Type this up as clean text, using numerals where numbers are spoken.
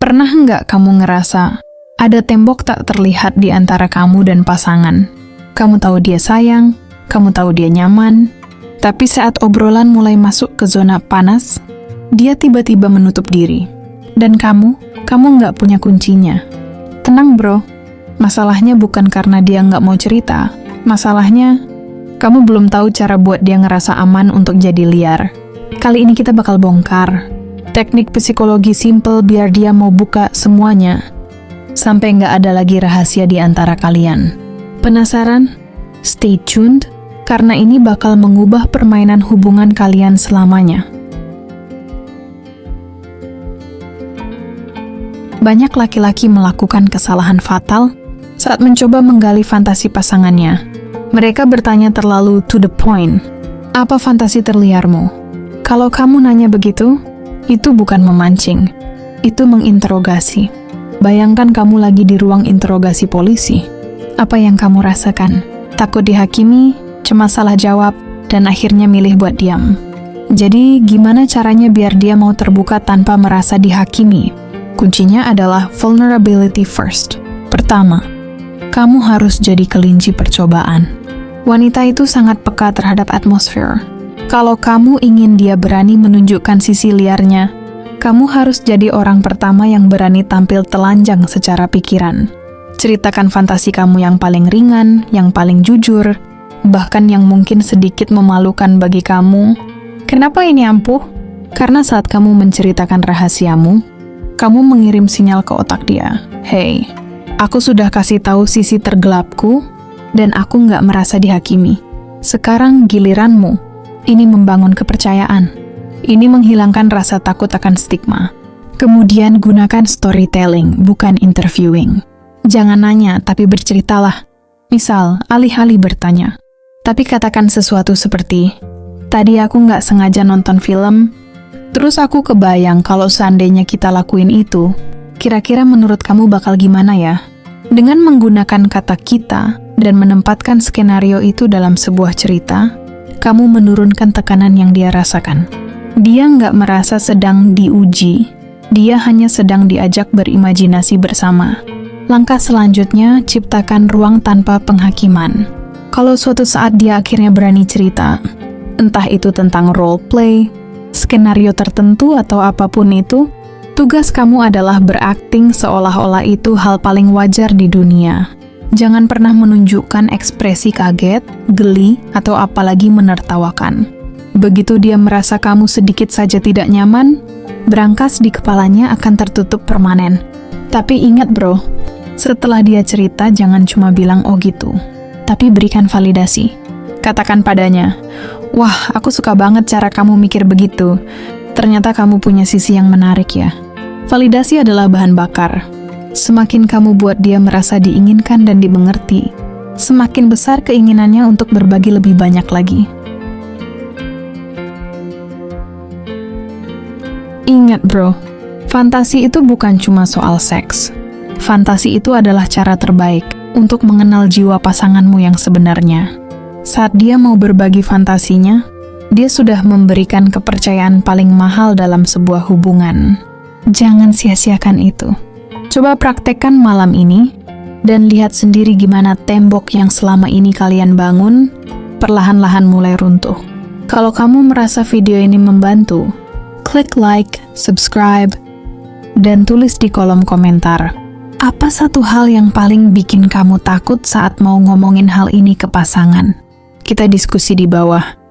Pernah nggak kamu ngerasa ada tembok tak terlihat di antara kamu dan pasangan? Kamu tahu dia sayang, kamu tahu dia nyaman, tapi saat obrolan mulai masuk ke zona panas, dia tiba-tiba menutup diri. Dan kamu nggak punya kuncinya. Tenang bro, masalahnya bukan karena dia nggak mau cerita. Masalahnya, kamu belum tahu cara buat dia ngerasa aman untuk jadi liar. Kali ini kita bakal bongkar teknik psikologi simple biar dia mau buka semuanya, sampai nggak ada lagi rahasia di antara kalian. Penasaran? Stay tuned, karena ini bakal mengubah permainan hubungan kalian selamanya. Banyak laki-laki melakukan kesalahan fatal saat mencoba menggali fantasi pasangannya. Mereka bertanya terlalu to the point. Apa fantasi terliarmu? Kalau kamu nanya begitu, itu bukan memancing. Itu menginterogasi. Bayangkan kamu lagi di ruang interogasi polisi. Apa yang kamu rasakan? Takut dihakimi, cemas salah jawab, dan akhirnya milih buat diam. Jadi, gimana caranya biar dia mau terbuka tanpa merasa dihakimi? Kuncinya adalah vulnerability first. Pertama, kamu harus jadi kelinci percobaan. Wanita itu sangat peka terhadap atmosfer. Kalau kamu ingin dia berani menunjukkan sisi liarnya, kamu harus jadi orang pertama yang berani tampil telanjang secara pikiran. Ceritakan fantasi kamu yang paling ringan, yang paling jujur, bahkan yang mungkin sedikit memalukan bagi kamu. Kenapa ini ampuh? Karena saat kamu menceritakan rahasiamu, kamu mengirim sinyal ke otak dia. Hey, aku sudah kasih tahu sisi tergelapku, dan aku nggak merasa dihakimi. Sekarang giliranmu. Ini membangun kepercayaan. Ini menghilangkan rasa takut akan stigma. Kemudian gunakan storytelling, bukan interviewing. Jangan nanya, tapi berceritalah. Misal, alih-alih bertanya, tapi katakan sesuatu seperti, tadi aku nggak sengaja nonton film, terus aku kebayang kalau seandainya kita lakuin itu, kira-kira menurut kamu bakal gimana ya? Dengan menggunakan kata kita dan menempatkan skenario itu dalam sebuah cerita, kamu menurunkan tekanan yang dia rasakan. Dia nggak merasa sedang diuji, dia hanya sedang diajak berimajinasi bersama. Langkah selanjutnya, ciptakan ruang tanpa penghakiman. Kalau suatu saat dia akhirnya berani cerita, entah itu tentang role play, skenario tertentu atau apapun itu, tugas kamu adalah berakting seolah-olah itu hal paling wajar di dunia. Jangan pernah menunjukkan ekspresi kaget, geli, atau apalagi menertawakan. Begitu dia merasa kamu sedikit saja tidak nyaman, berangkas di kepalanya akan tertutup permanen. Tapi ingat bro, setelah dia cerita jangan cuma bilang oh gitu, tapi berikan validasi. Katakan padanya, wah aku suka banget cara kamu mikir begitu, ternyata kamu punya sisi yang menarik ya. Validasi adalah bahan bakar. Semakin kamu buat dia merasa diinginkan dan dimengerti, semakin besar keinginannya untuk berbagi lebih banyak lagi. Ingat bro, fantasi itu bukan cuma soal seks. Fantasi itu adalah cara terbaik untuk mengenal jiwa pasanganmu yang sebenarnya. Saat dia mau berbagi fantasinya, dia sudah memberikan kepercayaan paling mahal dalam sebuah hubungan. Jangan sia-siakan itu. Coba praktekkan malam ini, dan lihat sendiri gimana tembok yang selama ini kalian bangun, perlahan-lahan mulai runtuh. Kalau kamu merasa video ini membantu, klik like, subscribe, dan tulis di kolom komentar. Apa satu hal yang paling bikin kamu takut saat mau ngomongin hal ini ke pasangan? Kita diskusi di bawah.